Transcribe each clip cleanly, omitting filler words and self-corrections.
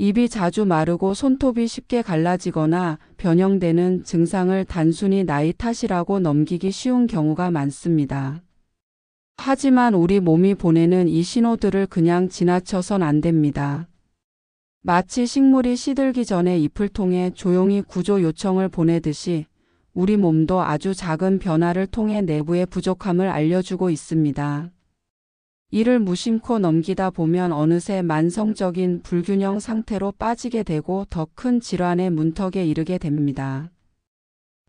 입이 자주 마르고 손톱이 쉽게 갈라지거나 변형되는 증상을 단순히 나이 탓이라고 넘기기 쉬운 경우가 많습니다. 하지만 우리 몸이 보내는 이 신호들을 그냥 지나쳐선 안 됩니다. 마치 식물이 시들기 전에 잎을 통해 조용히 구조 요청을 보내듯이 우리 몸도 아주 작은 변화를 통해 내부의 부족함을 알려주고 있습니다. 이를 무심코 넘기다 보면 어느새 만성적인 불균형 상태로 빠지게 되고 더 큰 질환의 문턱에 이르게 됩니다.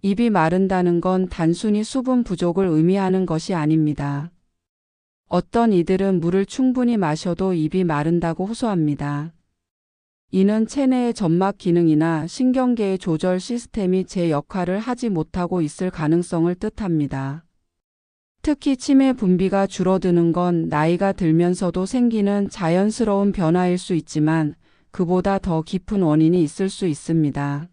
입이 마른다는 건 단순히 수분 부족을 의미하는 것이 아닙니다. 어떤 이들은 물을 충분히 마셔도 입이 마른다고 호소합니다. 이는 체내의 점막 기능이나 신경계의 조절 시스템이 제 역할을 하지 못하고 있을 가능성을 뜻합니다. 특히 치매 분비가 줄어드는 건 나이가 들면서도 생기는 자연스러운 변화일 수 있지만 그보다 더 깊은 원인이 있을 수 있습니다.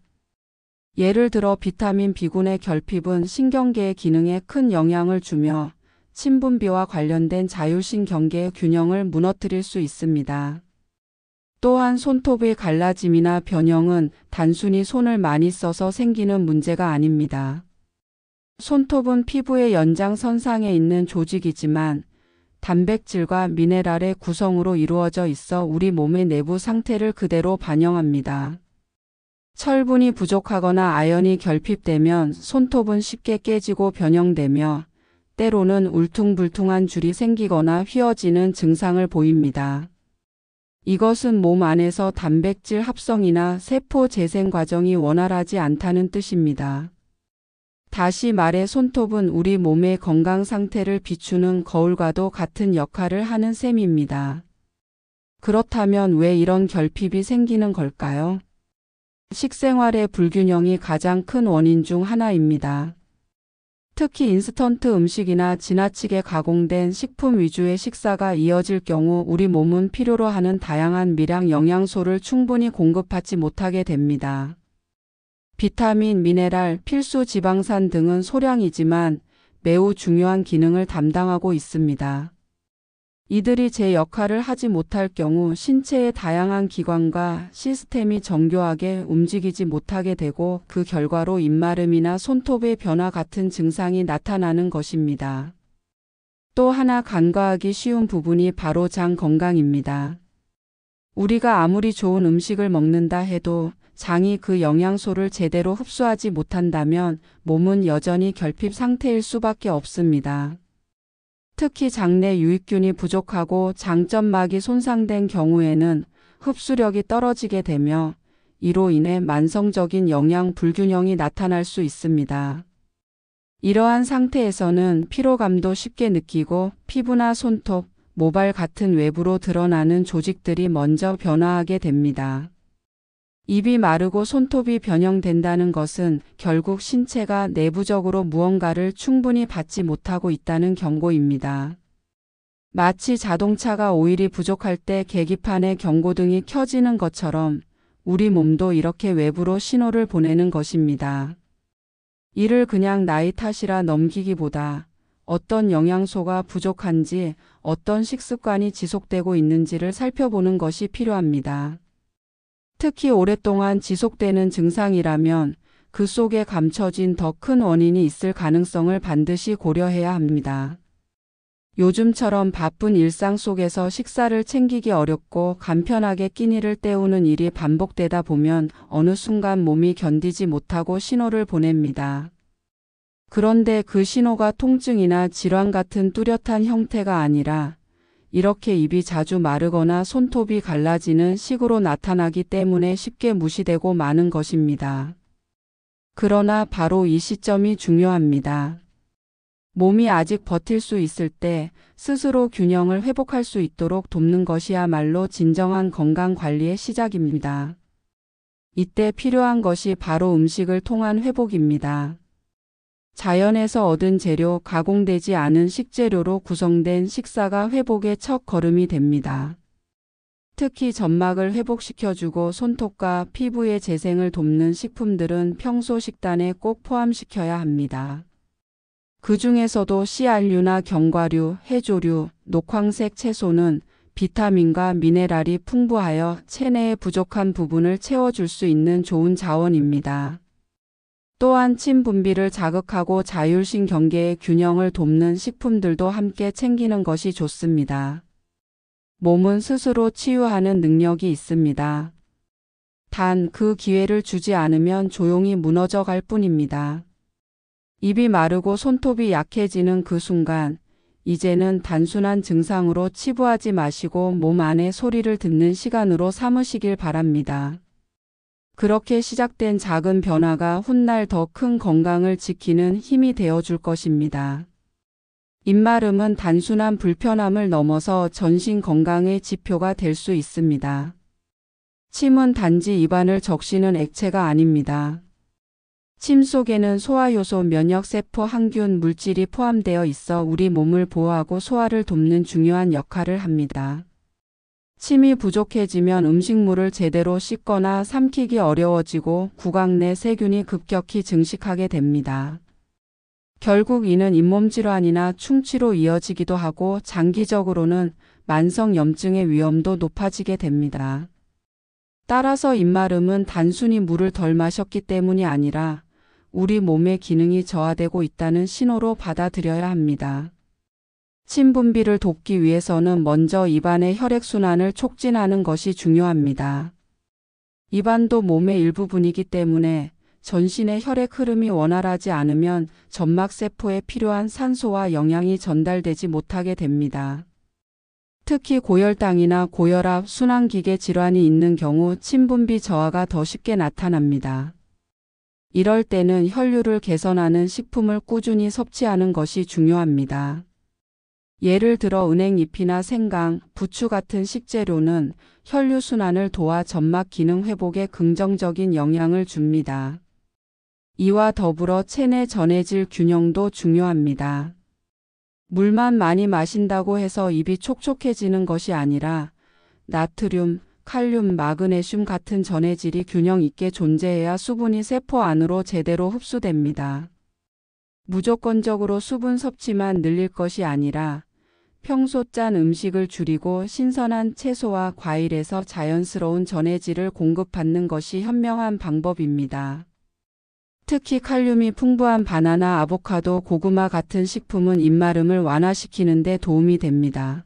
예를 들어 비타민 B군의 결핍은 신경계의 기능에 큰 영향을 주며 침분비와 관련된 자율신경계의 균형을 무너뜨릴 수 있습니다. 또한 손톱의 갈라짐이나 변형은 단순히 손을 많이 써서 생기는 문제가 아닙니다. 손톱은 피부의 연장선상에 있는 조직이지만 단백질과 미네랄의 구성으로 이루어져 있어 우리 몸의 내부 상태를 그대로 반영합니다. 철분이 부족하거나 아연이 결핍되면 손톱은 쉽게 깨지고 변형되며 때로는 울퉁불퉁한 줄이 생기거나 휘어지는 증상을 보입니다. 이것은 몸 안에서 단백질 합성이나 세포 재생 과정이 원활하지 않다는 뜻입니다. 다시 말해 손톱은 우리 몸의 건강 상태를 비추는 거울과도 같은 역할을 하는 셈입니다. 그렇다면 왜 이런 결핍이 생기는 걸까요? 식생활의 불균형이 가장 큰 원인 중 하나입니다. 특히 인스턴트 음식이나 지나치게 가공된 식품 위주의 식사가 이어질 경우 우리 몸은 필요로 하는 다양한 미량 영양소를 충분히 공급하지 못하게 됩니다. 비타민, 미네랄, 필수 지방산 등은 소량이지만 매우 중요한 기능을 담당하고 있습니다. 이들이 제 역할을 하지 못할 경우 신체의 다양한 기관과 시스템이 정교하게 움직이지 못하게 되고 그 결과로 입마름이나 손톱의 변화 같은 증상이 나타나는 것입니다. 또 하나 간과하기 쉬운 부분이 바로 장 건강입니다. 우리가 아무리 좋은 음식을 먹는다 해도 장이 그 영양소를 제대로 흡수하지 못한다면 몸은 여전히 결핍 상태일 수밖에 없습니다. 특히 장내 유익균이 부족하고 장점막이 손상된 경우에는 흡수력이 떨어지게 되며 이로 인해 만성적인 영양 불균형이 나타날 수 있습니다. 이러한 상태에서는 피로감도 쉽게 느끼고 피부나 손톱, 모발 같은 외부로 드러나는 조직들이 먼저 변화하게 됩니다. 입이 마르고 손톱이 변형된다는 것은 결국 신체가 내부적으로 무언가를 충분히 받지 못하고 있다는 경고입니다. 마치 자동차가 오일이 부족할 때 계기판에 경고등이 켜지는 것처럼 우리 몸도 이렇게 외부로 신호를 보내는 것입니다. 이를 그냥 나이 탓이라 넘기기보다 어떤 영양소가 부족한지, 어떤 식습관이 지속되고 있는지를 살펴보는 것이 필요합니다. 특히 오랫동안 지속되는 증상이라면 그 속에 감춰진 더 큰 원인이 있을 가능성을 반드시 고려해야 합니다. 요즘처럼 바쁜 일상 속에서 식사를 챙기기 어렵고 간편하게 끼니를 때우는 일이 반복되다 보면 어느 순간 몸이 견디지 못하고 신호를 보냅니다. 그런데 그 신호가 통증이나 질환 같은 뚜렷한 형태가 아니라 이렇게 입이 자주 마르거나 손톱이 갈라지는 식으로 나타나기 때문에 쉽게 무시되고 마는 것입니다. 그러나 바로 이 시점이 중요합니다. 몸이 아직 버틸 수 있을 때 스스로 균형을 회복할 수 있도록 돕는 것이야말로 진정한 건강 관리의 시작입니다. 이때 필요한 것이 바로 음식을 통한 회복입니다. 자연에서 얻은 재료, 가공되지 않은 식재료로 구성된 식사가 회복의 첫 걸음이 됩니다. 특히 점막을 회복시켜주고 손톱과 피부의 재생을 돕는 식품들은 평소 식단에 꼭 포함시켜야 합니다. 그 중에서도 씨알류나 견과류, 해조류, 녹황색 채소는 비타민과 미네랄이 풍부하여 체내의 부족한 부분을 채워줄 수 있는 좋은 자원입니다. 또한 침 분비를 자극하고 자율신경계의 균형을 돕는 식품들도 함께 챙기는 것이 좋습니다. 몸은 스스로 치유하는 능력이 있습니다. 단 그 기회를 주지 않으면 조용히 무너져 갈 뿐입니다. 입이 마르고 손톱이 약해지는 그 순간, 이제는 단순한 증상으로 치부하지 마시고 몸 안의 소리를 듣는 시간으로 삼으시길 바랍니다. 그렇게 시작된 작은 변화가 훗날 더 큰 건강을 지키는 힘이 되어줄 것입니다. 입마름은 단순한 불편함을 넘어서 전신 건강의 지표가 될 수 있습니다. 침은 단지 입안을 적시는 액체가 아닙니다. 침 속에는 소화효소, 면역세포, 항균, 물질이 포함되어 있어 우리 몸을 보호하고 소화를 돕는 중요한 역할을 합니다. 침이 부족해지면 음식물을 제대로 씹거나 삼키기 어려워지고 구강 내 세균이 급격히 증식하게 됩니다. 결국 이는 잇몸 질환이나 충치로 이어지기도 하고 장기적으로는 만성 염증의 위험도 높아지게 됩니다. 따라서 입마름은 단순히 물을 덜 마셨기 때문이 아니라 우리 몸의 기능이 저하되고 있다는 신호로 받아들여야 합니다. 침 분비를 돕기 위해서는 먼저 입안의 혈액순환을 촉진하는 것이 중요합니다. 입안도 몸의 일부분이기 때문에 전신의 혈액 흐름이 원활하지 않으면 점막세포에 필요한 산소와 영양이 전달되지 못하게 됩니다. 특히 고혈당이나 고혈압, 순환기계 질환이 있는 경우 침 분비 저하가 더 쉽게 나타납니다. 이럴 때는 혈류를 개선하는 식품을 꾸준히 섭취하는 것이 중요합니다. 예를 들어 은행잎이나 생강, 부추 같은 식재료는 혈류순환을 도와 점막 기능 회복에 긍정적인 영향을 줍니다. 이와 더불어 체내 전해질 균형도 중요합니다. 물만 많이 마신다고 해서 입이 촉촉해지는 것이 아니라 나트륨, 칼륨, 마그네슘 같은 전해질이 균형 있게 존재해야 수분이 세포 안으로 제대로 흡수됩니다. 무조건적으로 수분 섭취만 늘릴 것이 아니라 평소 짠 음식을 줄이고 신선한 채소와 과일에서 자연스러운 전해질을 공급받는 것이 현명한 방법입니다. 특히 칼륨이 풍부한 바나나, 아보카도, 고구마 같은 식품은 입마름을 완화시키는 데 도움이 됩니다.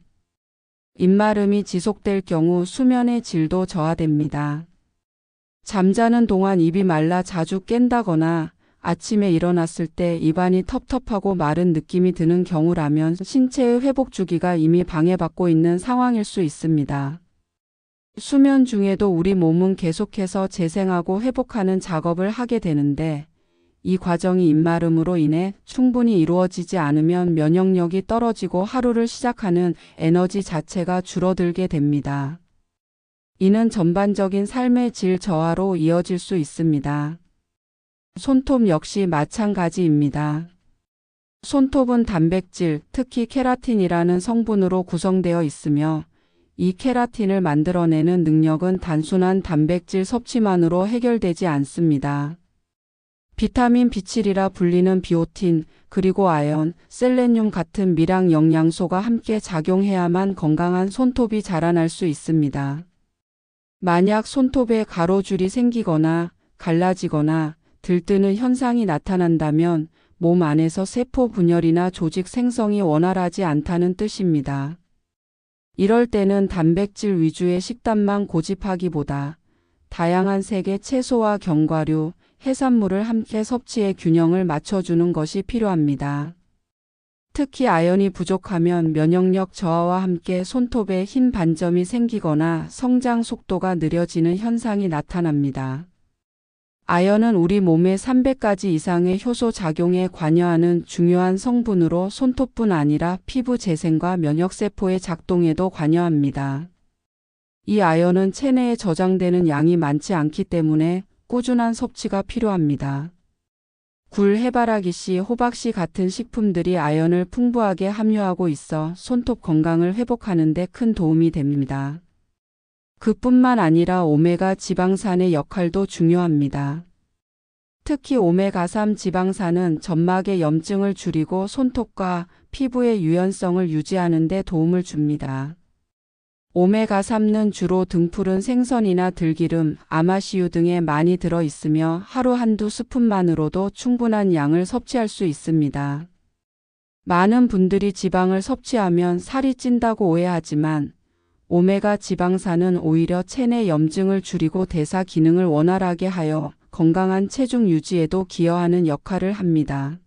입마름이 지속될 경우 수면의 질도 저하됩니다. 잠자는 동안 입이 말라 자주 깬다거나 아침에 일어났을 때 입안이 텁텁하고 마른 느낌이 드는 경우라면 신체의 회복 주기가 이미 방해받고 있는 상황일 수 있습니다. 수면 중에도 우리 몸은 계속해서 재생하고 회복하는 작업을 하게 되는데 이 과정이 입마름으로 인해 충분히 이루어지지 않으면 면역력이 떨어지고 하루를 시작하는 에너지 자체가 줄어들게 됩니다. 이는 전반적인 삶의 질 저하로 이어질 수 있습니다. 손톱 역시 마찬가지입니다. 손톱은 단백질, 특히 케라틴이라는 성분으로 구성되어 있으며 이 케라틴을 만들어내는 능력은 단순한 단백질 섭취만으로 해결되지 않습니다. 비타민 B7이라 불리는 비오틴, 그리고 아연, 셀레늄 같은 미량 영양소가 함께 작용해야만 건강한 손톱이 자라날 수 있습니다. 만약 손톱에 가로줄이 생기거나 갈라지거나 들뜨는 현상이 나타난다면 몸 안에서 세포 분열이나 조직 생성이 원활하지 않다는 뜻입니다. 이럴 때는 단백질 위주의 식단만 고집하기보다 다양한 색의 채소와 견과류, 해산물을 함께 섭취해 균형을 맞춰주는 것이 필요합니다. 특히 아연이 부족하면 면역력 저하와 함께 손톱에 흰 반점이 생기거나 성장 속도가 느려지는 현상이 나타납니다. 아연은 우리 몸의 300가지 이상의 효소 작용에 관여하는 중요한 성분으로 손톱뿐 아니라 피부 재생과 면역세포의 작동에도 관여합니다. 이 아연은 체내에 저장되는 양이 많지 않기 때문에 꾸준한 섭취가 필요합니다. 굴, 해바라기씨, 호박씨 같은 식품들이 아연을 풍부하게 함유하고 있어 손톱 건강을 회복하는 데 큰 도움이 됩니다. 그뿐만 아니라 오메가 지방산의 역할도 중요합니다. 특히 오메가3 지방산은 점막의 염증을 줄이고 손톱과 피부의 유연성을 유지하는 데 도움을 줍니다. 오메가3는 주로 등푸른 생선이나 들기름, 아마시유 등에 많이 들어 있으며 하루 한두 스푼만으로도 충분한 양을 섭취할 수 있습니다. 많은 분들이 지방을 섭취하면 살이 찐다고 오해하지만 오메가 지방산은 오히려 체내 염증을 줄이고 대사 기능을 원활하게 하여 건강한 체중 유지에도 기여하는 역할을 합니다.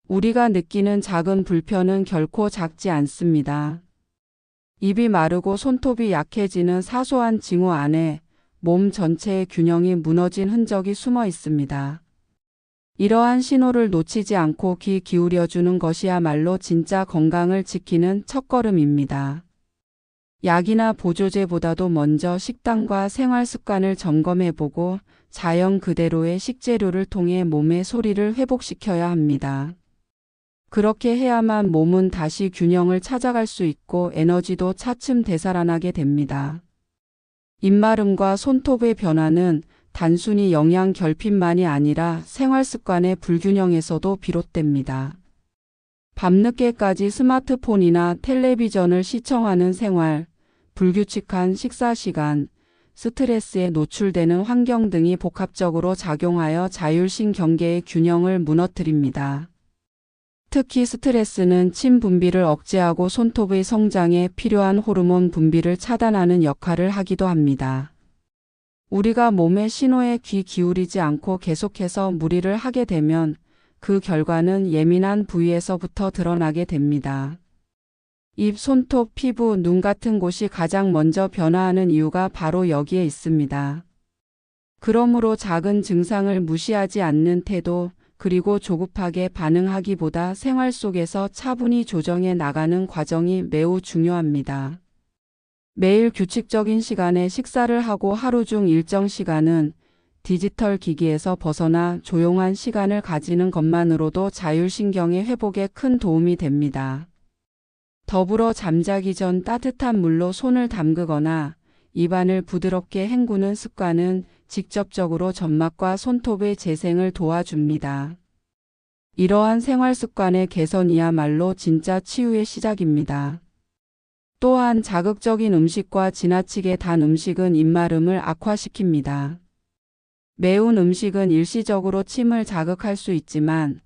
우리가 느끼는 작은 불편은 결코 작지 않습니다. 입이 마르고 손톱이 약해지는 사소한 징후 안에 몸 전체의 균형이 무너진 흔적이 숨어 있습니다. 이러한 신호를 놓치지 않고 귀 기울여주는 것이야말로 진짜 건강을 지키는 첫걸음입니다. 약이나 보조제보다도 먼저 식단과 생활 습관을 점검해보고 자연 그대로의 식재료를 통해 몸의 소리를 회복시켜야 합니다. 그렇게 해야만 몸은 다시 균형을 찾아갈 수 있고 에너지도 차츰 되살아나게 됩니다. 입마름과 손톱의 변화는 단순히 영양 결핍만이 아니라 생활 습관의 불균형에서도 비롯됩니다. 밤늦게까지 스마트폰이나 텔레비전을 시청하는 생활, 불규칙한 식사 시간, 스트레스에 노출되는 환경 등이 복합적으로 작용하여 자율신경계의 균형을 무너뜨립니다. 특히 스트레스는 침 분비를 억제하고 손톱의 성장에 필요한 호르몬 분비를 차단하는 역할을 하기도 합니다. 우리가 몸의 신호에 귀 기울이지 않고 계속해서 무리를 하게 되면 그 결과는 예민한 부위에서부터 드러나게 됩니다. 입, 손톱, 피부, 눈 같은 곳이 가장 먼저 변화하는 이유가 바로 여기에 있습니다. 그러므로 작은 증상을 무시하지 않는 태도, 그리고 조급하게 반응하기보다 생활 속에서 차분히 조정해 나가는 과정이 매우 중요합니다. 매일 규칙적인 시간에 식사를 하고 하루 중 일정 시간은 디지털 기기에서 벗어나 조용한 시간을 가지는 것만으로도 자율신경의 회복에 큰 도움이 됩니다. 더불어 잠자기 전 따뜻한 물로 손을 담그거나 입안을 부드럽게 헹구는 습관은 직접적으로 점막과 손톱의 재생을 도와줍니다. 이러한 생활 습관의 개선이야말로 진짜 치유의 시작입니다. 또한 자극적인 음식과 지나치게 단 음식은 입마름을 악화시킵니다. 매운 음식은 일시적으로 침을 자극할 수 있지만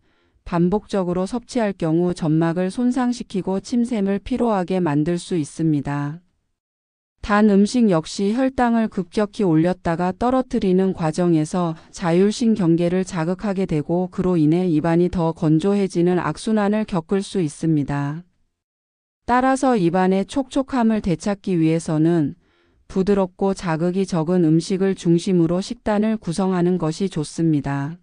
반복적으로 섭취할 경우 점막을 손상시키고 침샘을 피로하게 만들 수 있습니다. 단 음식 역시 혈당을 급격히 올렸다가 떨어뜨리는 과정에서 자율신경계를 자극하게 되고 그로 인해 입안이 더 건조해지는 악순환을 겪을 수 있습니다. 따라서 입안의 촉촉함을 되찾기 위해서는 부드럽고 자극이 적은 음식을 중심으로 식단을 구성하는 것이 좋습니다.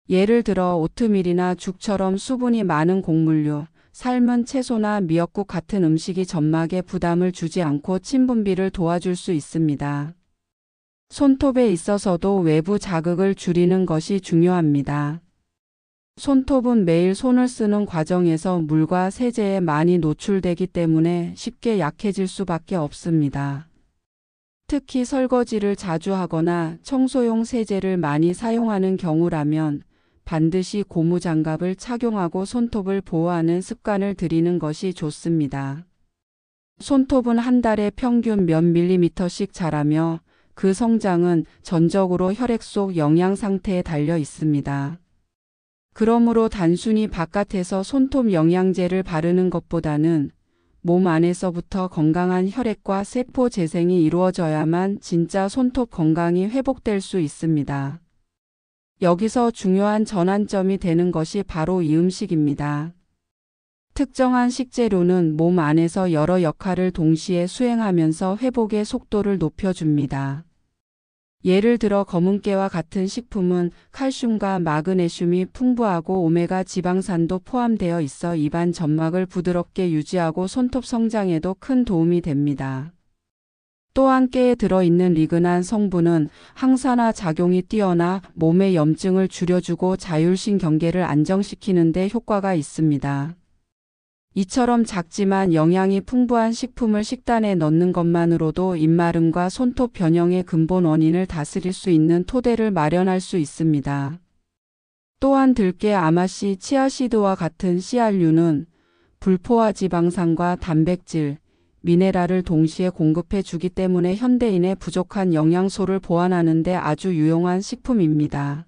예를 들어 오트밀이나 죽처럼 수분이 많은 곡물류, 삶은 채소나 미역국 같은 음식이 점막에 부담을 주지 않고 침 분비를 도와줄 수 있습니다. 손톱에 있어서도 외부 자극을 줄이는 것이 중요합니다. 손톱은 매일 손을 쓰는 과정에서 물과 세제에 많이 노출되기 때문에 쉽게 약해질 수밖에 없습니다. 특히 설거지를 자주 하거나 청소용 세제를 많이 사용하는 경우라면 반드시 고무장갑을 착용하고 손톱을 보호하는 습관을 들이는 것이 좋습니다. 손톱은 한 달에 평균 몇 밀리미터씩 자라며 그 성장은 전적으로 혈액 속 영양 상태에 달려 있습니다. 그러므로 단순히 바깥에서 손톱 영양제를 바르는 것보다는 몸 안에서부터 건강한 혈액과 세포 재생이 이루어져야만 진짜 손톱 건강이 회복될 수 있습니다. 여기서 중요한 전환점이 되는 것이 바로 이 음식입니다. 특정한 식재료는 몸 안에서 여러 역할을 동시에 수행하면서 회복의 속도를 높여줍니다. 예를 들어 검은깨와 같은 식품은 칼슘과 마그네슘이 풍부하고 오메가 지방산도 포함되어 있어 입안 점막을 부드럽게 유지하고 손톱 성장에도 큰 도움이 됩니다. 또한 깨에 들어있는 리그난 성분은 항산화 작용이 뛰어나 몸의 염증을 줄여주고 자율신경계를 안정시키는 데 효과가 있습니다. 이처럼 작지만 영양이 풍부한 식품을 식단에 넣는 것만으로도 입마름과 손톱 변형의 근본 원인을 다스릴 수 있는 토대를 마련할 수 있습니다. 또한 들깨, 아마씨, 치아씨드와 같은 씨알류는 불포화 지방산과 단백질, 미네랄을 동시에 공급해 주기 때문에 현대인의 부족한 영양소를 보완하는 데 아주 유용한 식품입니다.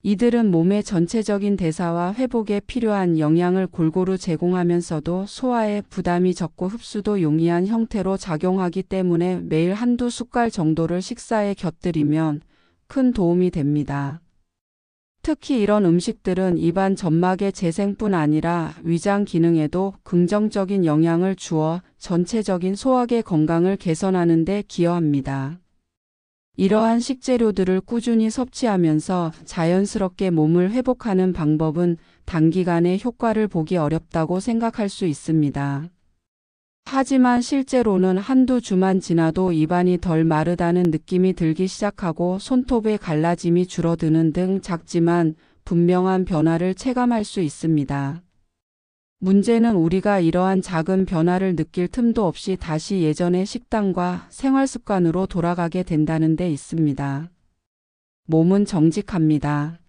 이들은 몸의 전체적인 대사와 회복에 필요한 영양을 골고루 제공하면서도 소화에 부담이 적고 흡수도 용이한 형태로 작용하기 때문에 매일 한두 숟갈 정도를 식사에 곁들이면 큰 도움이 됩니다. 특히 이런 음식들은 입안 점막의 재생뿐 아니라 위장 기능에도 긍정적인 영향을 주어 전체적인 소화계 건강을 개선하는 데 기여합니다. 이러한 식재료들을 꾸준히 섭취하면서 자연스럽게 몸을 회복하는 방법은 단기간에 효과를 보기 어렵다고 생각할 수 있습니다. 하지만 실제로는 한두 주만 지나도 입안이 덜 마르다는 느낌이 들기 시작하고 손톱의 갈라짐이 줄어드는 등 작지만 분명한 변화를 체감할 수 있습니다. 문제는 우리가 이러한 작은 변화를 느낄 틈도 없이 다시 예전의 식단과 생활 습관으로 돌아가게 된다는 데 있습니다. 몸은 정직합니다.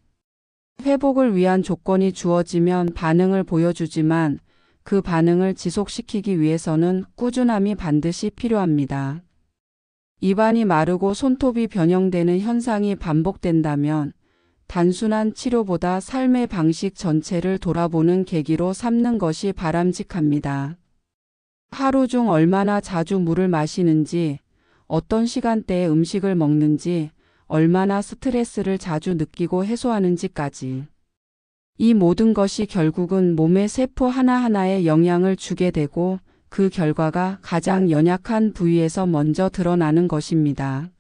회복을 위한 조건이 주어지면 반응을 보여주지만 그 반응을 지속시키기 위해서는 꾸준함이 반드시 필요합니다. 입안이 마르고 손톱이 변형되는 현상이 반복된다면 단순한 치료보다 삶의 방식 전체를 돌아보는 계기로 삼는 것이 바람직합니다. 하루 중 얼마나 자주 물을 마시는지, 어떤 시간대에 음식을 먹는지, 얼마나 스트레스를 자주 느끼고 해소하는지까지. 이 모든 것이 결국은 몸의 세포 하나하나에 영향을 주게 되고 그 결과가 가장 연약한 부위에서 먼저 드러나는 것입니다.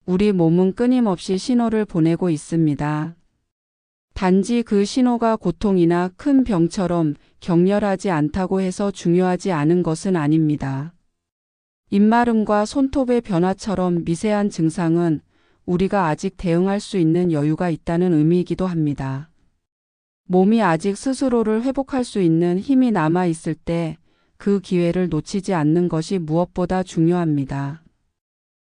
우리 몸은 끊임없이 신호를 보내고 있습니다. 단지 그 신호가 고통이나 큰 병처럼 격렬하지 않다고 해서 중요하지 않은 것은 아닙니다. 입마름과 손톱의 변화처럼 미세한 증상은 우리가 아직 대응할 수 있는 여유가 있다는 의미이기도 합니다. 몸이 아직 스스로를 회복할 수 있는 힘이 남아 있을 때 그 기회를 놓치지 않는 것이 무엇보다 중요합니다.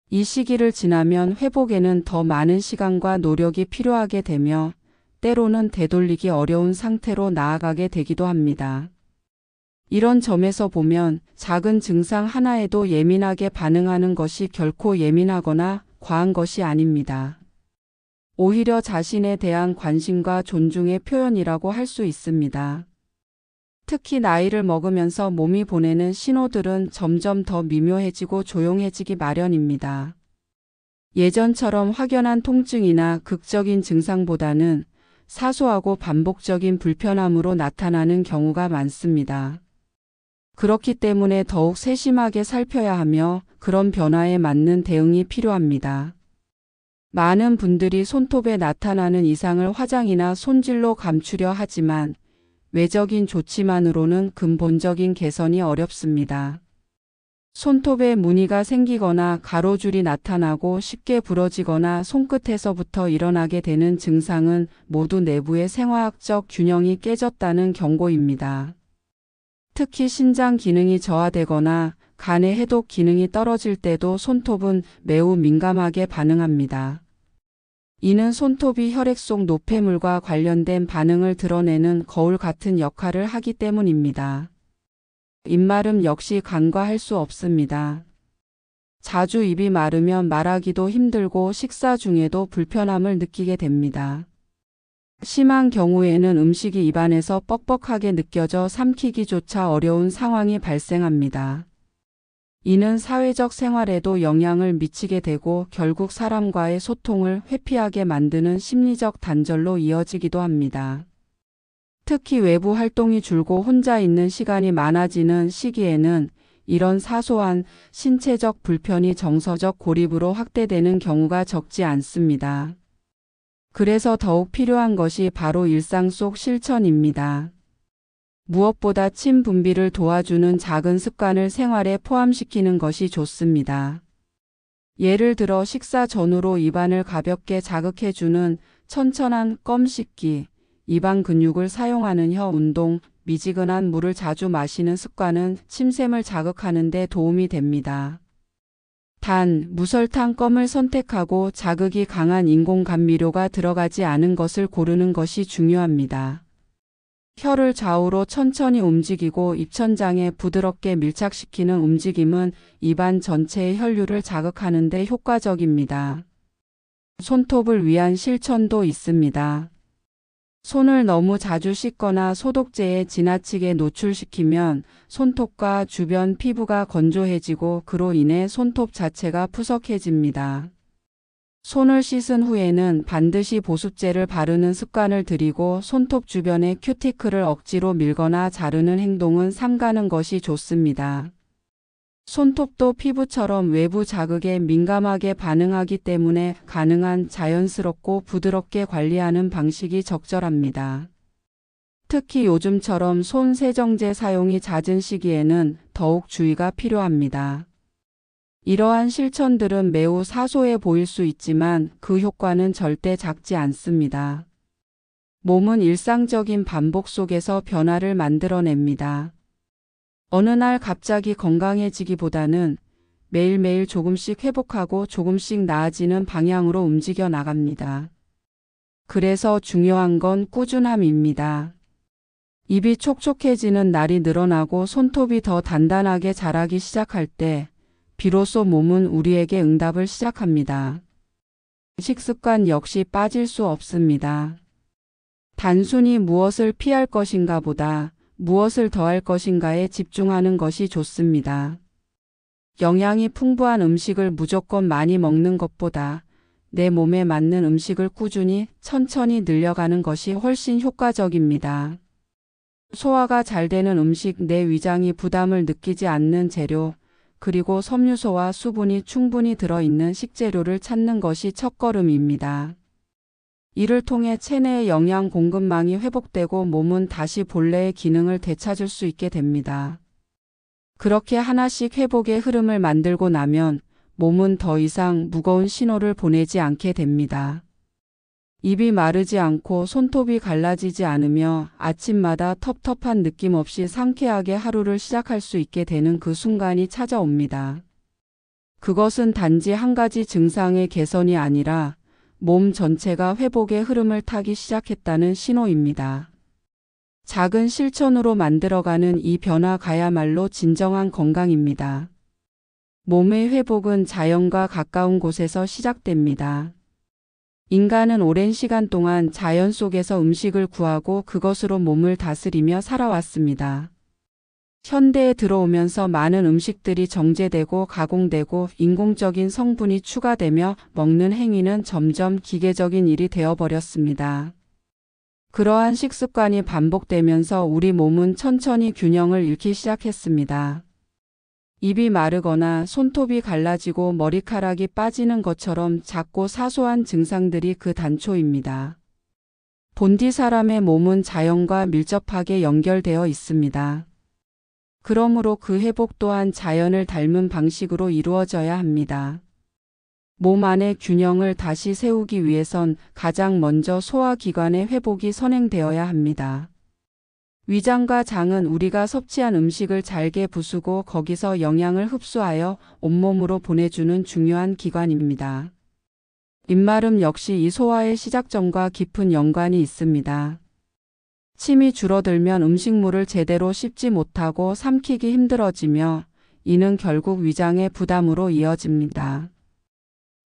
이 시기를 지나면 회복에는 더 많은 시간과 노력이 필요하게 되며 때로는 되돌리기 어려운 상태로 나아가게 되기도 합니다. 이런 점에서 보면 작은 증상 하나에도 예민하게 반응하는 것이 결코 예민하거나 과한 것이 아닙니다. 오히려 자신에 대한 관심과 존중의 표현이라고 할 수 있습니다. 특히 나이를 먹으면서 몸이 보내는 신호들은 점점 더 미묘해지고 조용해지기 마련입니다. 예전처럼 확연한 통증이나 극적인 증상보다는 사소하고 반복적인 불편함으로 나타나는 경우가 많습니다. 그렇기 때문에 더욱 세심하게 살펴야 하며 그런 변화에 맞는 대응이 필요합니다. 많은 분들이 손톱에 나타나는 이상을 화장이나 손질로 감추려 하지만 외적인 조치만으로는 근본적인 개선이 어렵습니다. 손톱에 무늬가 생기거나 가로줄이 나타나고 쉽게 부러지거나 손끝에서부터 일어나게 되는 증상은 모두 내부의 생화학적 균형이 깨졌다는 경고입니다. 특히 신장 기능이 저하되거나 간의 해독 기능이 떨어질 때도 손톱은 매우 민감하게 반응합니다. 이는 손톱이 혈액 속 노폐물과 관련된 반응을 드러내는 거울 같은 역할을 하기 때문입니다. 입마름 역시 간과할 수 없습니다. 자주 입이 마르면 말하기도 힘들고 식사 중에도 불편함을 느끼게 됩니다. 심한 경우에는 음식이 입안에서 뻑뻑하게 느껴져 삼키기조차 어려운 상황이 발생합니다. 이는 사회적 생활에도 영향을 미치게 되고 결국 사람과의 소통을 회피하게 만드는 심리적 단절로 이어지기도 합니다. 특히 외부 활동이 줄고 혼자 있는 시간이 많아지는 시기에는 이런 사소한 신체적 불편이 정서적 고립으로 확대되는 경우가 적지 않습니다. 그래서 더욱 필요한 것이 바로 일상 속 실천입니다. 무엇보다 침 분비를 도와주는 작은 습관을 생활에 포함시키는 것이 좋습니다. 예를 들어 식사 전후로 입안을 가볍게 자극해주는 천천한 껌 씹기, 입안 근육을 사용하는 혀 운동, 미지근한 물을 자주 마시는 습관은 침샘을 자극하는 데 도움이 됩니다. 단, 무설탕 껌을 선택하고 자극이 강한 인공 감미료가 들어가지 않은 것을 고르는 것이 중요합니다. 혀를 좌우로 천천히 움직이고 입천장에 부드럽게 밀착시키는 움직임은 입안 전체의 혈류를 자극하는 데 효과적입니다. 손톱을 위한 실천도 있습니다. 손을 너무 자주 씻거나 소독제에 지나치게 노출시키면 손톱과 주변 피부가 건조해지고 그로 인해 손톱 자체가 푸석해집니다. 손을 씻은 후에는 반드시 보습제를 바르는 습관을 들이고 손톱 주변에 큐티클을 억지로 밀거나 자르는 행동은 삼가는 것이 좋습니다. 손톱도 피부처럼 외부 자극에 민감하게 반응하기 때문에 가능한 자연스럽고 부드럽게 관리하는 방식이 적절합니다. 특히 요즘처럼 손 세정제 사용이 잦은 시기에는 더욱 주의가 필요합니다. 이러한 실천들은 매우 사소해 보일 수 있지만 그 효과는 절대 작지 않습니다. 몸은 일상적인 반복 속에서 변화를 만들어냅니다. 어느 날 갑자기 건강해지기보다는 매일매일 조금씩 회복하고 조금씩 나아지는 방향으로 움직여 나갑니다. 그래서 중요한 건 꾸준함입니다. 입이 촉촉해지는 날이 늘어나고 손톱이 더 단단하게 자라기 시작할 때 비로소 몸은 우리에게 응답을 시작합니다. 식습관 역시 빠질 수 없습니다. 단순히 무엇을 피할 것인가 보다 무엇을 더할 것인가에 집중하는 것이 좋습니다. 영양이 풍부한 음식을 무조건 많이 먹는 것보다 내 몸에 맞는 음식을 꾸준히 천천히 늘려가는 것이 훨씬 효과적입니다. 소화가 잘 되는 음식, 내 위장이 부담을 느끼지 않는 재료, 그리고 섬유소와 수분이 충분히 들어있는 식재료를 찾는 것이 첫걸음입니다. 이를 통해 체내의 영양 공급망이 회복되고 몸은 다시 본래의 기능을 되찾을 수 있게 됩니다. 그렇게 하나씩 회복의 흐름을 만들고 나면 몸은 더 이상 무거운 신호를 보내지 않게 됩니다. 입이 마르지 않고 손톱이 갈라지지 않으며 아침마다 텁텁한 느낌 없이 상쾌하게 하루를 시작할 수 있게 되는 그 순간이 찾아옵니다. 그것은 단지 한 가지 증상의 개선이 아니라 몸 전체가 회복의 흐름을 타기 시작했다는 신호입니다. 작은 실천으로 만들어가는 이 변화가야말로 진정한 건강입니다. 몸의 회복은 자연과 가까운 곳에서 시작됩니다. 인간은 오랜 시간 동안 자연 속에서 음식을 구하고 그것으로 몸을 다스리며 살아왔습니다. 현대에 들어오면서 많은 음식들이 정제되고 가공되고 인공적인 성분이 추가되며 먹는 행위는 점점 기계적인 일이 되어버렸습니다. 그러한 식습관이 반복되면서 우리 몸은 천천히 균형을 잃기 시작했습니다. 입이 마르거나 손톱이 갈라지고 머리카락이 빠지는 것처럼 작고 사소한 증상들이 그 단초입니다. 본디 사람의 몸은 자연과 밀접하게 연결되어 있습니다. 그러므로 그 회복 또한 자연을 닮은 방식으로 이루어져야 합니다. 몸 안의 균형을 다시 세우기 위해선 가장 먼저 소화기관의 회복이 선행되어야 합니다. 위장과 장은 우리가 섭취한 음식을 잘게 부수고 거기서 영양을 흡수하여 온몸으로 보내주는 중요한 기관입니다. 입마름 역시 이 소화의 시작점과 깊은 연관이 있습니다. 침이 줄어들면 음식물을 제대로 씹지 못하고 삼키기 힘들어지며 이는 결국 위장의 부담으로 이어집니다.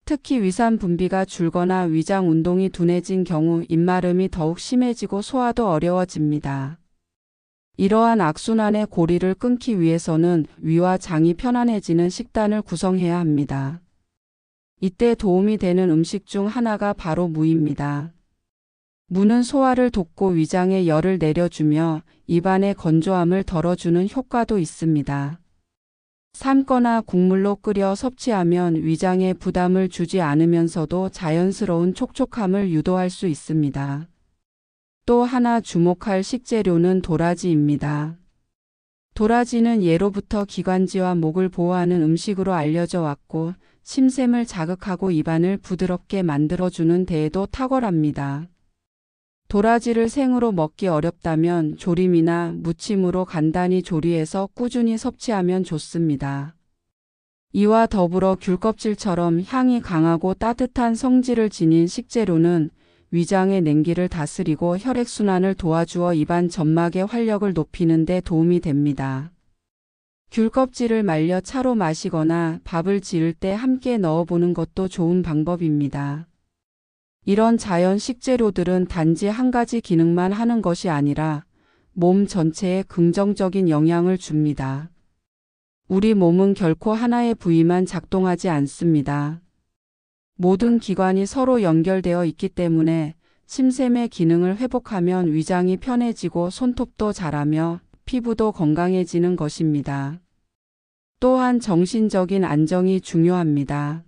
특히 위산 분비가 줄거나 위장 운동이 둔해진 경우 입마름이 더욱 심해지고 소화도 어려워집니다. 이러한 악순환의 고리를 끊기 위해서는 위와 장이 편안해지는 식단을 구성해야 합니다. 이때 도움이 되는 음식 중 하나가 바로 무입니다. 무는 소화를 돕고 위장의 열을 내려주며 입안의 건조함을 덜어주는 효과도 있습니다. 삶거나 국물로 끓여 섭취하면 위장에 부담을 주지 않으면서도 자연스러운 촉촉함을 유도할 수 있습니다. 또 하나 주목할 식재료는 도라지입니다. 도라지는 예로부터 기관지와 목을 보호하는 음식으로 알려져 왔고 침샘을 자극하고 입안을 부드럽게 만들어주는 데에도 탁월합니다. 도라지를 생으로 먹기 어렵다면 조림이나 무침으로 간단히 조리해서 꾸준히 섭취하면 좋습니다. 이와 더불어 귤껍질처럼 향이 강하고 따뜻한 성질을 지닌 식재료는 위장의 냉기를 다스리고 혈액순환을 도와주어 입안 점막의 활력을 높이는 데 도움이 됩니다. 귤 껍질을 말려 차로 마시거나 밥을 지을 때 함께 넣어보는 것도 좋은 방법입니다. 이런 자연 식재료들은 단지 한 가지 기능만 하는 것이 아니라 몸 전체에 긍정적인 영향을 줍니다. 우리 몸은 결코 하나의 부위만 작동하지 않습니다. 모든 기관이 서로 연결되어 있기 때문에 침샘의 기능을 회복하면 위장이 편해지고 손톱도 자라며 피부도 건강해지는 것입니다. 또한 정신적인 안정이 중요합니다.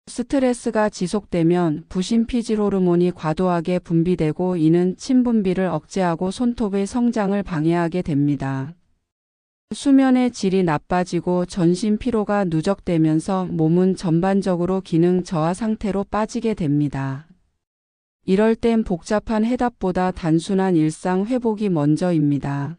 스트레스가 지속되면 부신피질 호르몬이 과도하게 분비되고 이는 침분비를 억제하고 손톱의 성장을 방해하게 됩니다. 수면의 질이 나빠지고 전신 피로가 누적되면서 몸은 전반적으로 기능 저하 상태로 빠지게 됩니다. 이럴 땐 복잡한 해답보다 단순한 일상 회복이 먼저입니다.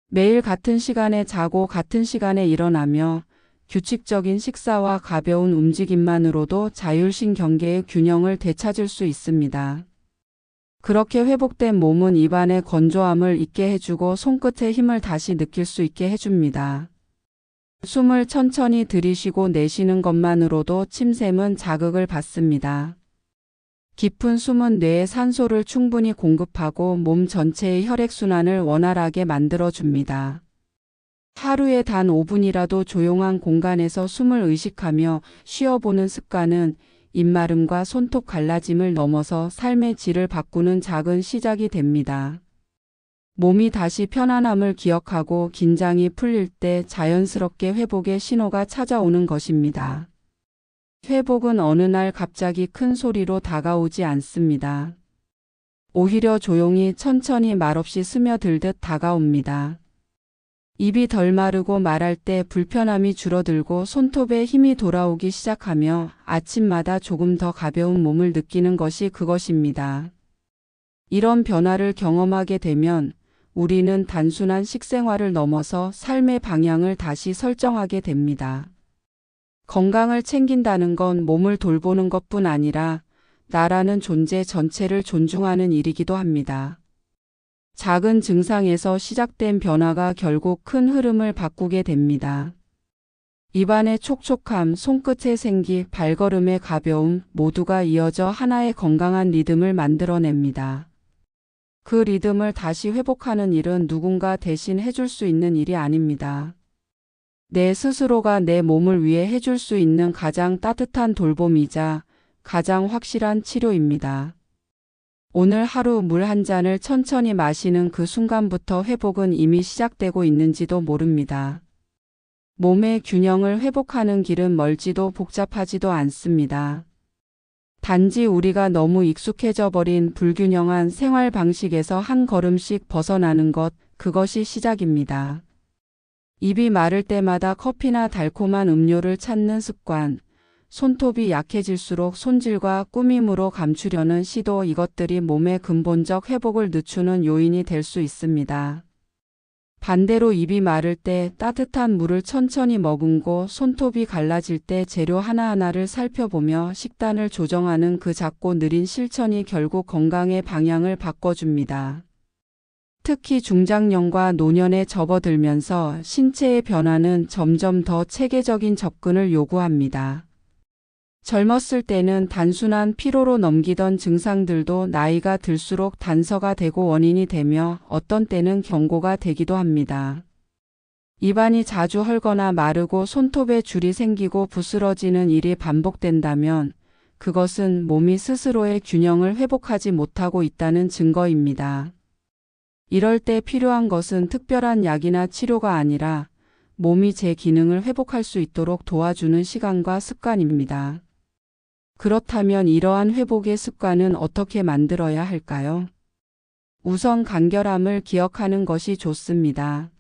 매일 같은 시간에 자고 같은 시간에 일어나며 규칙적인 식사와 가벼운 움직임만으로도 자율신경계의 균형을 되찾을 수 있습니다. 그렇게 회복된 몸은 입안의 건조함을 잊게 해주고 손끝의 힘을 다시 느낄 수 있게 해줍니다. 숨을 천천히 들이쉬고 내쉬는 것만으로도 침샘은 자극을 받습니다. 깊은 숨은 뇌에 산소를 충분히 공급하고 몸 전체의 혈액순환을 원활하게 만들어줍니다. 하루에 단 5분이라도 조용한 공간에서 숨을 의식하며 쉬어보는 습관은 입마름과 손톱 갈라짐을 넘어서 삶의 질을 바꾸는 작은 시작이 됩니다. 몸이 다시 편안함을 기억하고 긴장이 풀릴 때 자연스럽게 회복의 신호가 찾아오는 것입니다. 회복은 어느 날 갑자기 큰 소리로 다가오지 않습니다. 오히려 조용히 천천히 말없이 스며들듯 다가옵니다. 입이 덜 마르고 말할 때 불편함이 줄어들고 손톱에 힘이 돌아오기 시작하며 아침마다 조금 더 가벼운 몸을 느끼는 것이 그것입니다. 이런 변화를 경험하게 되면 우리는 단순한 식생활을 넘어서 삶의 방향을 다시 설정하게 됩니다. 건강을 챙긴다는 건 몸을 돌보는 것뿐 아니라 나라는 존재 전체를 존중하는 일이기도 합니다. 작은 증상에서 시작된 변화가 결국 큰 흐름을 바꾸게 됩니다. 입안의 촉촉함, 손끝의 생기, 발걸음의 가벼움 모두가 이어져 하나의 건강한 리듬을 만들어냅니다. 그 리듬을 다시 회복하는 일은 누군가 대신 해줄 수 있는 일이 아닙니다. 내 스스로가 내 몸을 위해 해줄 수 있는 가장 따뜻한 돌봄이자 가장 확실한 치료입니다. 오늘 하루 물 한 잔을 천천히 마시는 그 순간부터 회복은 이미 시작되고 있는지도 모릅니다. 몸의 균형을 회복하는 길은 멀지도 복잡하지도 않습니다. 단지 우리가 너무 익숙해져 버린 불균형한 생활 방식에서 한 걸음씩 벗어나는 것, 그것이 시작입니다. 입이 마를 때마다 커피나 달콤한 음료를 찾는 습관, 손톱이 약해질수록 손질과 꾸밈으로 감추려는 시도, 이것들이 몸의 근본적 회복을 늦추는 요인이 될 수 있습니다. 반대로 입이 마를 때 따뜻한 물을 천천히 머금고 손톱이 갈라질 때 재료 하나하나를 살펴보며 식단을 조정하는 그 작고 느린 실천이 결국 건강의 방향을 바꿔줍니다. 특히 중장년과 노년에 접어들면서 신체의 변화는 점점 더 체계적인 접근을 요구합니다. 젊었을 때는 단순한 피로로 넘기던 증상들도 나이가 들수록 단서가 되고 원인이 되며 어떤 때는 경고가 되기도 합니다. 입안이 자주 헐거나 마르고 손톱에 줄이 생기고 부스러지는 일이 반복된다면 그것은 몸이 스스로의 균형을 회복하지 못하고 있다는 증거입니다. 이럴 때 필요한 것은 특별한 약이나 치료가 아니라 몸이 제 기능을 회복할 수 있도록 도와주는 시간과 습관입니다. 그렇다면 이러한 회복의 습관은 어떻게 만들어야 할까요? 우선 간결함을 기억하는 것이 좋습니다.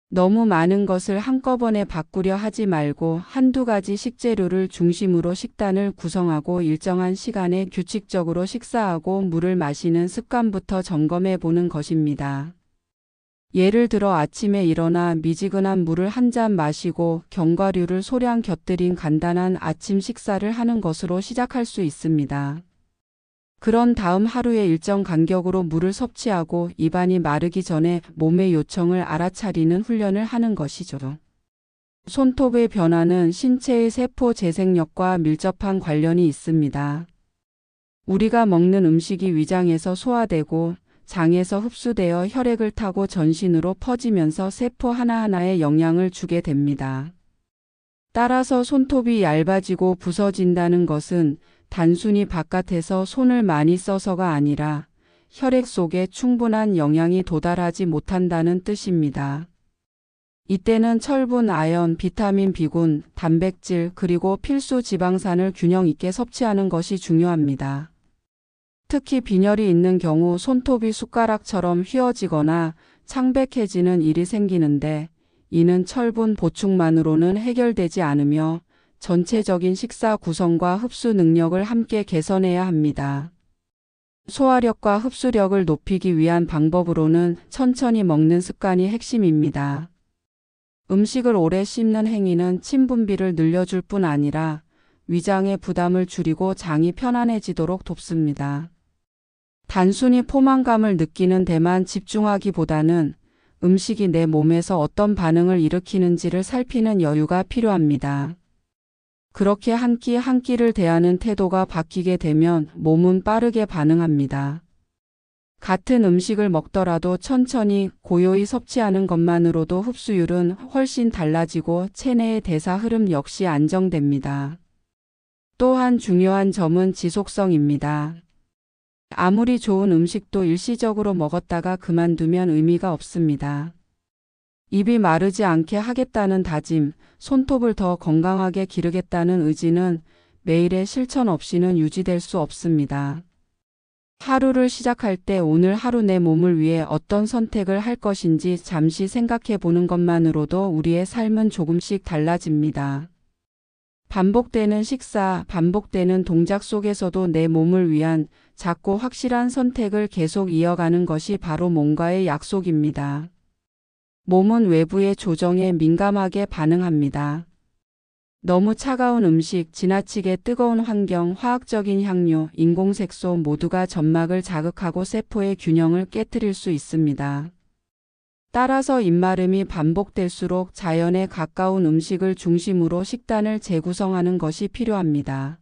너무 많은 것을 한꺼번에 바꾸려 하지 말고 한두 가지 식재료를 중심으로 식단을 구성하고 일정한 시간에 규칙적으로 식사하고 물을 마시는 습관부터 점검해 보는 것입니다. 예를 들어 아침에 일어나 미지근한 물을 한 잔 마시고 견과류를 소량 곁들인 간단한 아침 식사를 하는 것으로 시작할 수 있습니다. 그런 다음 하루에 일정 간격으로 물을 섭취하고 입안이 마르기 전에 몸의 요청을 알아차리는 훈련을 하는 것이죠. 손톱의 변화는 신체의 세포 재생력과 밀접한 관련이 있습니다. 우리가 먹는 음식이 위장에서 소화되고 장에서 흡수되어 혈액을 타고 전신으로 퍼지면서 세포 하나하나에 영향을 주게 됩니다. 따라서 손톱이 얇아지고 부서진다는 것은 단순히 바깥에서 손을 많이 써서가 아니라 혈액 속에 충분한 영양이 도달하지 못한다는 뜻입니다. 이때는 철분, 아연, 비타민 B군, 단백질, 그리고 필수 지방산을 균형 있게 섭취하는 것이 중요합니다. 특히 빈혈이 있는 경우 손톱이 숟가락처럼 휘어지거나 창백해지는 일이 생기는데 이는 철분 보충만으로는 해결되지 않으며 전체적인 식사 구성과 흡수 능력을 함께 개선해야 합니다. 소화력과 흡수력을 높이기 위한 방법으로는 천천히 먹는 습관이 핵심입니다. 음식을 오래 씹는 행위는 침 분비를 늘려줄 뿐 아니라 위장의 부담을 줄이고 장이 편안해지도록 돕습니다. 단순히 포만감을 느끼는 데만 집중하기보다는 음식이 내 몸에서 어떤 반응을 일으키는지를 살피는 여유가 필요합니다. 그렇게 한 끼 한 끼를 대하는 태도가 바뀌게 되면 몸은 빠르게 반응합니다. 같은 음식을 먹더라도 천천히 고요히 섭취하는 것만으로도 흡수율은 훨씬 달라지고 체내의 대사 흐름 역시 안정됩니다. 또한 중요한 점은 지속성입니다. 아무리 좋은 음식도 일시적으로 먹었다가 그만두면 의미가 없습니다. 입이 마르지 않게 하겠다는 다짐, 손톱을 더 건강하게 기르겠다는 의지는 매일의 실천 없이는 유지될 수 없습니다. 하루를 시작할 때 오늘 하루 내 몸을 위해 어떤 선택을 할 것인지 잠시 생각해 보는 것만으로도 우리의 삶은 조금씩 달라집니다. 반복되는 식사, 반복되는 동작 속에서도 내 몸을 위한 작고 확실한 선택을 계속 이어가는 것이 바로 몸과의 약속입니다. 몸은 외부의 조정에 민감하게 반응합니다. 너무 차가운 음식, 지나치게 뜨거운 환경, 화학적인 향료, 인공색소 모두가 점막을 자극하고 세포의 균형을 깨뜨릴 수 있습니다. 따라서 입마름이 반복될수록 자연에 가까운 음식을 중심으로 식단을 재구성하는 것이 필요합니다.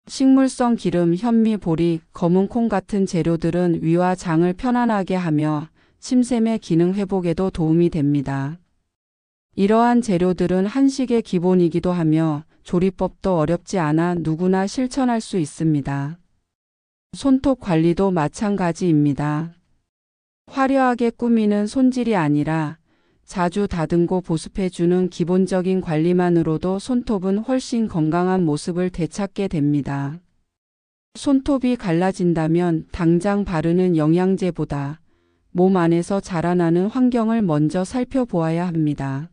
식물성 기름, 현미, 보리, 검은 콩 같은 재료들은 위와 장을 편안하게 하며 침샘의 기능 회복에도 도움이 됩니다. 이러한 재료들은 한식의 기본이기도 하며 조리법도 어렵지 않아 누구나 실천할 수 있습니다. 손톱 관리도 마찬가지입니다. 화려하게 꾸미는 손질이 아니라 자주 다듬고 보습해주는 기본적인 관리만으로도 손톱은 훨씬 건강한 모습을 되찾게 됩니다. 손톱이 갈라진다면 당장 바르는 영양제보다 몸 안에서 자라나는 환경을 먼저 살펴보아야 합니다.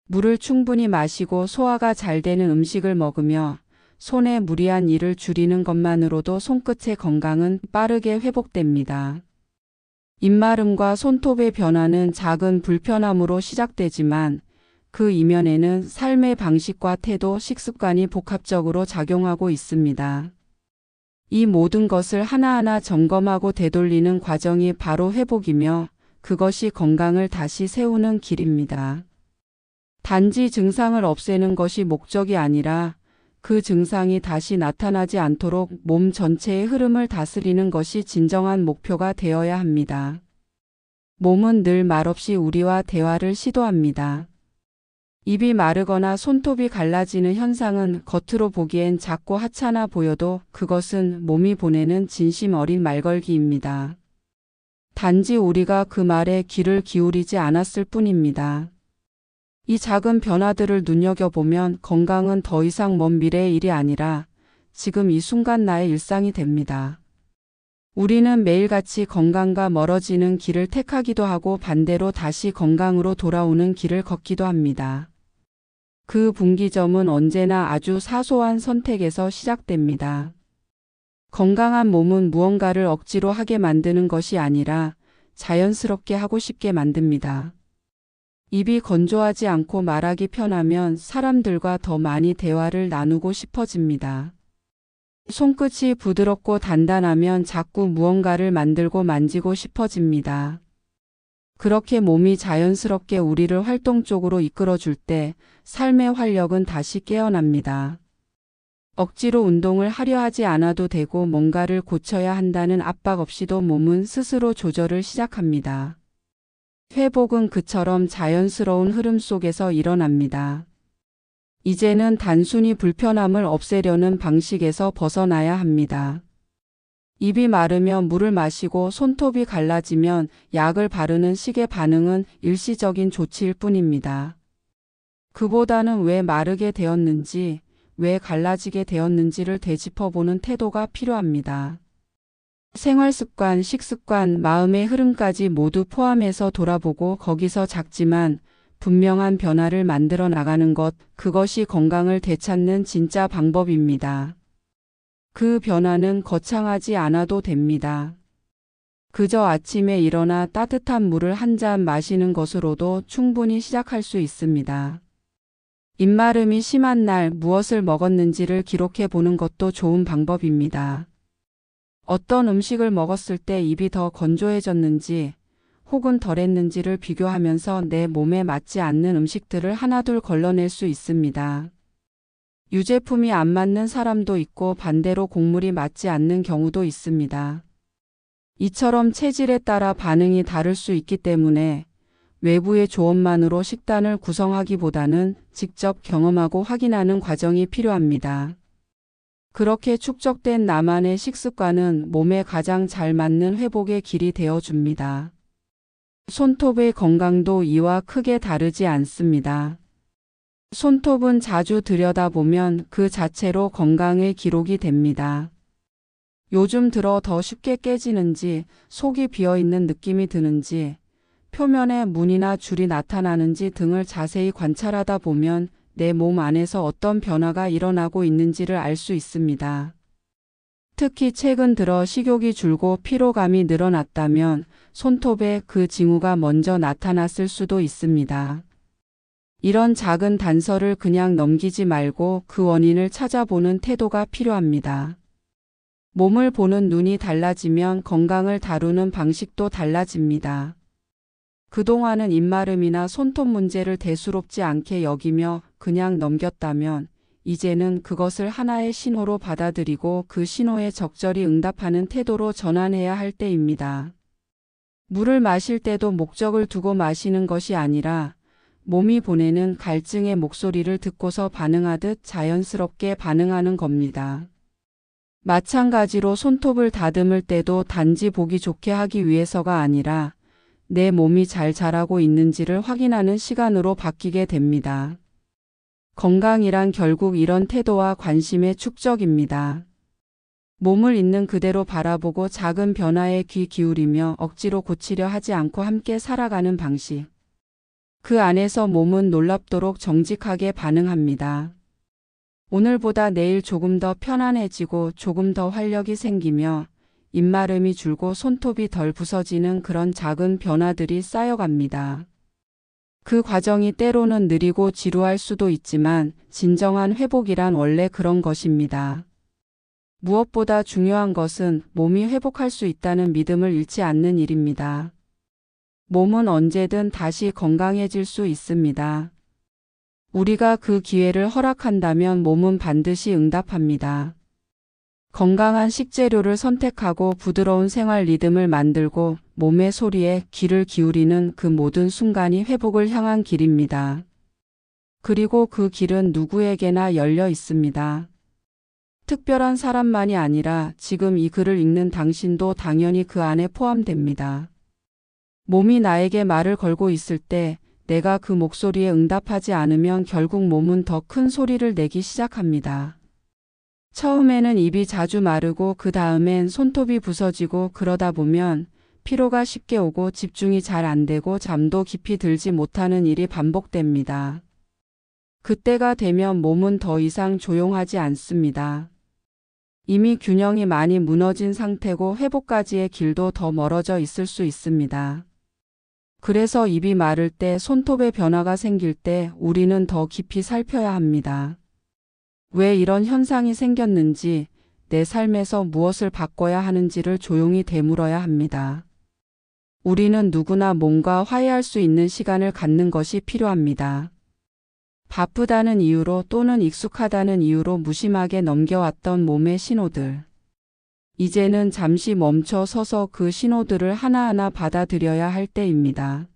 물을 충분히 마시고 소화가 잘 되는 음식을 먹으며 손에 무리한 일을 줄이는 것만으로도 손끝의 건강은 빠르게 회복됩니다. 입마름과 손톱의 변화는 작은 불편함으로 시작되지만 그 이면에는 삶의 방식과 태도, 식습관이 복합적으로 작용하고 있습니다. 이 모든 것을 하나하나 점검하고 되돌리는 과정이 바로 회복이며 그것이 건강을 다시 세우는 길입니다. 단지 증상을 없애는 것이 목적이 아니라 그 증상이 다시 나타나지 않도록 몸 전체의 흐름을 다스리는 것이 진정한 목표가 되어야 합니다. 몸은 늘 말없이 우리와 대화를 시도합니다. 입이 마르거나 손톱이 갈라지는 현상은 겉으로 보기엔 작고 하찮아 보여도 그것은 몸이 보내는 진심 어린 말걸기입니다. 단지 우리가 그 말에 귀를 기울이지 않았을 뿐입니다. 이 작은 변화들을 눈여겨보면 건강은 더 이상 먼 미래의 일이 아니라 지금 이 순간 나의 일상이 됩니다. 우리는 매일같이 건강과 멀어지는 길을 택하기도 하고 반대로 다시 건강으로 돌아오는 길을 걷기도 합니다. 그 분기점은 언제나 아주 사소한 선택에서 시작됩니다. 건강한 몸은 무언가를 억지로 하게 만드는 것이 아니라 자연스럽게 하고 싶게 만듭니다. 입이 건조하지 않고 말하기 편하면 사람들과 더 많이 대화를 나누고 싶어집니다. 손끝이 부드럽고 단단하면 자꾸 무언가를 만들고 만지고 싶어집니다. 그렇게 몸이 자연스럽게 우리를 활동 쪽으로 이끌어줄 때 삶의 활력은 다시 깨어납니다. 억지로 운동을 하려 하지 않아도 되고 뭔가를 고쳐야 한다는 압박 없이도 몸은 스스로 조절을 시작합니다. 회복은 그처럼 자연스러운 흐름 속에서 일어납니다. 이제는 단순히 불편함을 없애려는 방식에서 벗어나야 합니다. 입이 마르면 물을 마시고 손톱이 갈라지면 약을 바르는 식의 반응은 일시적인 조치일 뿐입니다. 그보다는 왜 마르게 되었는지, 왜 갈라지게 되었는지를 되짚어보는 태도가 필요합니다. 생활습관, 식습관, 마음의 흐름까지 모두 포함해서 돌아보고 거기서 작지만 분명한 변화를 만들어 나가는 것, 그것이 건강을 되찾는 진짜 방법입니다. 그 변화는 거창하지 않아도 됩니다. 그저 아침에 일어나 따뜻한 물을 한 잔 마시는 것으로도 충분히 시작할 수 있습니다. 입마름이 심한 날 무엇을 먹었는지를 기록해 보는 것도 좋은 방법입니다. 어떤 음식을 먹었을 때 입이 더 건조해졌는지 혹은 덜했는지를 비교하면서 내 몸에 맞지 않는 음식들을 하나둘 걸러낼 수 있습니다. 유제품이 안 맞는 사람도 있고 반대로 곡물이 맞지 않는 경우도 있습니다. 이처럼 체질에 따라 반응이 다를 수 있기 때문에 외부의 조언만으로 식단을 구성하기보다는 직접 경험하고 확인하는 과정이 필요합니다. 그렇게 축적된 나만의 식습관은 몸에 가장 잘 맞는 회복의 길이 되어줍니다. 손톱의 건강도 이와 크게 다르지 않습니다. 손톱은 자주 들여다보면 그 자체로 건강의 기록이 됩니다. 요즘 들어 더 쉽게 깨지는지, 속이 비어있는 느낌이 드는지, 표면에 무늬나 줄이 나타나는지 등을 자세히 관찰하다 보면 내 몸 안에서 어떤 변화가 일어나고 있는지를 알 수 있습니다. 특히 최근 들어 식욕이 줄고 피로감이 늘어났다면 손톱에 그 징후가 먼저 나타났을 수도 있습니다. 이런 작은 단서를 그냥 넘기지 말고 그 원인을 찾아보는 태도가 필요합니다. 몸을 보는 눈이 달라지면 건강을 다루는 방식도 달라집니다. 그동안은 입마름이나 손톱 문제를 대수롭지 않게 여기며 그냥 넘겼다면 이제는 그것을 하나의 신호로 받아들이고 그 신호에 적절히 응답하는 태도로 전환해야 할 때입니다. 물을 마실 때도 목적을 두고 마시는 것이 아니라 몸이 보내는 갈증의 목소리를 듣고서 반응하듯 자연스럽게 반응하는 겁니다. 마찬가지로 손톱을 다듬을 때도 단지 보기 좋게 하기 위해서가 아니라 내 몸이 잘 자라고 있는지를 확인하는 시간으로 바뀌게 됩니다. 건강이란 결국 이런 태도와 관심의 축적입니다. 몸을 있는 그대로 바라보고 작은 변화에 귀 기울이며 억지로 고치려 하지 않고 함께 살아가는 방식. 그 안에서 몸은 놀랍도록 정직하게 반응합니다. 오늘보다 내일 조금 더 편안해지고 조금 더 활력이 생기며 입마름이 줄고 손톱이 덜 부서지는 그런 작은 변화들이 쌓여갑니다. 그 과정이 때로는 느리고 지루할 수도 있지만 진정한 회복이란 원래 그런 것입니다. 무엇보다 중요한 것은 몸이 회복할 수 있다는 믿음을 잃지 않는 일입니다. 몸은 언제든 다시 건강해질 수 있습니다. 우리가 그 기회를 허락한다면 몸은 반드시 응답합니다. 건강한 식재료를 선택하고 부드러운 생활 리듬을 만들고 몸의 소리에 귀를 기울이는 그 모든 순간이 회복을 향한 길입니다. 그리고 그 길은 누구에게나 열려 있습니다. 특별한 사람만이 아니라 지금 이 글을 읽는 당신도 당연히 그 안에 포함됩니다. 몸이 나에게 말을 걸고 있을 때 내가 그 목소리에 응답하지 않으면 결국 몸은 더 큰 소리를 내기 시작합니다. 처음에는 입이 자주 마르고 그 다음엔 손톱이 부서지고 그러다 보면 피로가 쉽게 오고 집중이 잘 안 되고 잠도 깊이 들지 못하는 일이 반복됩니다. 그때가 되면 몸은 더 이상 조용하지 않습니다. 이미 균형이 많이 무너진 상태고 회복까지의 길도 더 멀어져 있을 수 있습니다. 그래서 입이 마를 때, 손톱에 변화가 생길 때 우리는 더 깊이 살펴야 합니다. 왜 이런 현상이 생겼는지, 내 삶에서 무엇을 바꿔야 하는지를 조용히 되물어야 합니다. 우리는 누구나 몸과 화해할 수 있는 시간을 갖는 것이 필요합니다. 바쁘다는 이유로 또는 익숙하다는 이유로 무심하게 넘겨왔던 몸의 신호들. 이제는 잠시 멈춰 서서 그 신호들을 하나하나 받아들여야 할 때입니다.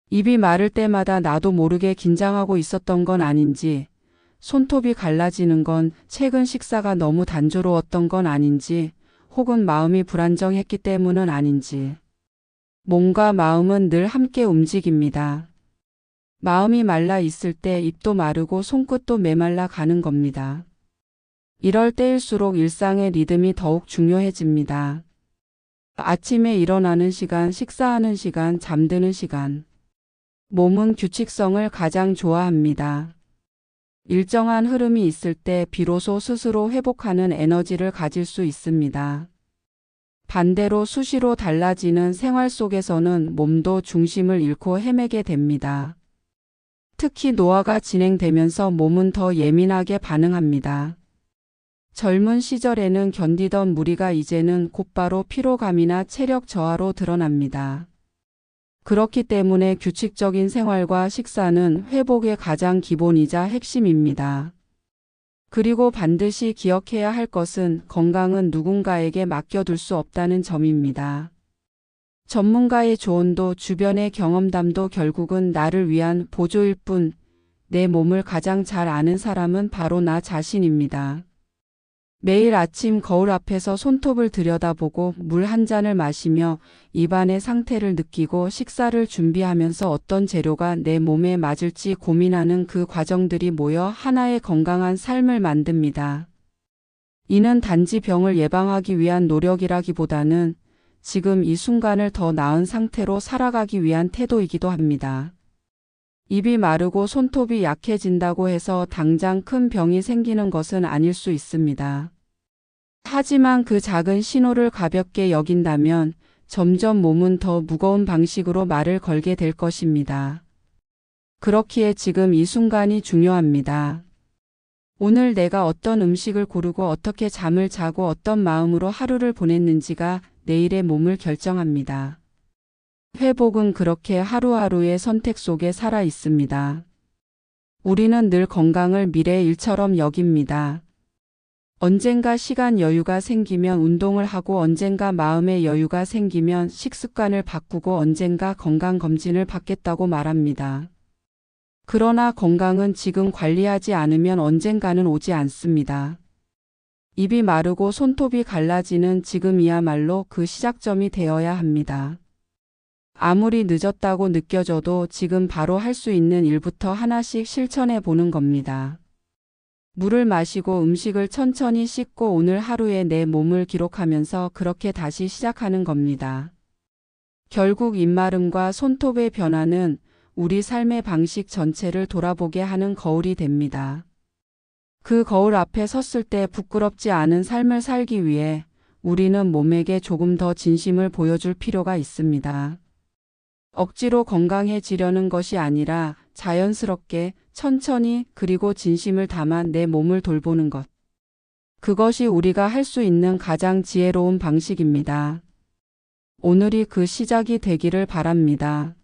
입이 마를 때마다 나도 모르게 긴장하고 있었던 건 아닌지, 손톱이 갈라지는 건 최근 식사가 너무 단조로웠던 건 아닌지, 혹은 마음이 불안정했기 때문은 아닌지. 몸과 마음은 늘 함께 움직입니다. 마음이 말라 있을 때 입도 마르고 손끝도 메말라 가는 겁니다. 이럴 때일수록 일상의 리듬이 더욱 중요해집니다. 아침에 일어나는 시간, 식사하는 시간, 잠드는 시간. 몸은 규칙성을 가장 좋아합니다. 일정한 흐름이 있을 때 비로소 스스로 회복하는 에너지를 가질 수 있습니다. 반대로 수시로 달라지는 생활 속에서는 몸도 중심을 잃고 헤매게 됩니다. 특히 노화가 진행되면서 몸은 더 예민하게 반응합니다. 젊은 시절에는 견디던 무리가 이제는 곧바로 피로감이나 체력 저하로 드러납니다. 그렇기 때문에 규칙적인 생활과 식사는 회복의 가장 기본이자 핵심입니다. 그리고 반드시 기억해야 할 것은 건강은 누군가에게 맡겨둘 수 없다는 점입니다. 전문가의 조언도 주변의 경험담도 결국은 나를 위한 보조일 뿐, 내 몸을 가장 잘 아는 사람은 바로 나 자신입니다. 매일 아침 거울 앞에서 손톱을 들여다보고 물 한 잔을 마시며 입안의 상태를 느끼고 식사를 준비하면서 어떤 재료가 내 몸에 맞을지 고민하는 그 과정들이 모여 하나의 건강한 삶을 만듭니다. 이는 단지 병을 예방하기 위한 노력이라기보다는 지금 이 순간을 더 나은 상태로 살아가기 위한 태도이기도 합니다. 입이 마르고 손톱이 약해진다고 해서 당장 큰 병이 생기는 것은 아닐 수 있습니다. 하지만 그 작은 신호를 가볍게 여긴다면 점점 몸은 더 무거운 방식으로 말을 걸게 될 것입니다. 그렇기에 지금 이 순간이 중요합니다. 오늘 내가 어떤 음식을 고르고 어떻게 잠을 자고 어떤 마음으로 하루를 보냈는지가 내일의 몸을 결정합니다. 회복은 그렇게 하루하루의 선택 속에 살아 있습니다. 우리는 늘 건강을 미래의 일처럼 여깁니다. 언젠가 시간 여유가 생기면 운동을 하고 언젠가 마음의 여유가 생기면 식습관을 바꾸고 언젠가 건강검진을 받겠다고 말합니다. 그러나 건강은 지금 관리하지 않으면 언젠가는 오지 않습니다. 입이 마르고 손톱이 갈라지는 지금이야말로 그 시작점이 되어야 합니다. 아무리 늦었다고 느껴져도 지금 바로 할 수 있는 일부터 하나씩 실천해 보는 겁니다. 물을 마시고 음식을 천천히 씻고 오늘 하루의 내 몸을 기록하면서 그렇게 다시 시작하는 겁니다. 결국 입마름과 손톱의 변화는 우리 삶의 방식 전체를 돌아보게 하는 거울이 됩니다. 그 거울 앞에 섰을 때 부끄럽지 않은 삶을 살기 위해 우리는 몸에게 조금 더 진심을 보여줄 필요가 있습니다. 억지로 건강해지려는 것이 아니라 자연스럽게 천천히 그리고 진심을 담아 내 몸을 돌보는 것. 그것이 우리가 할 수 있는 가장 지혜로운 방식입니다. 오늘이 그 시작이 되기를 바랍니다.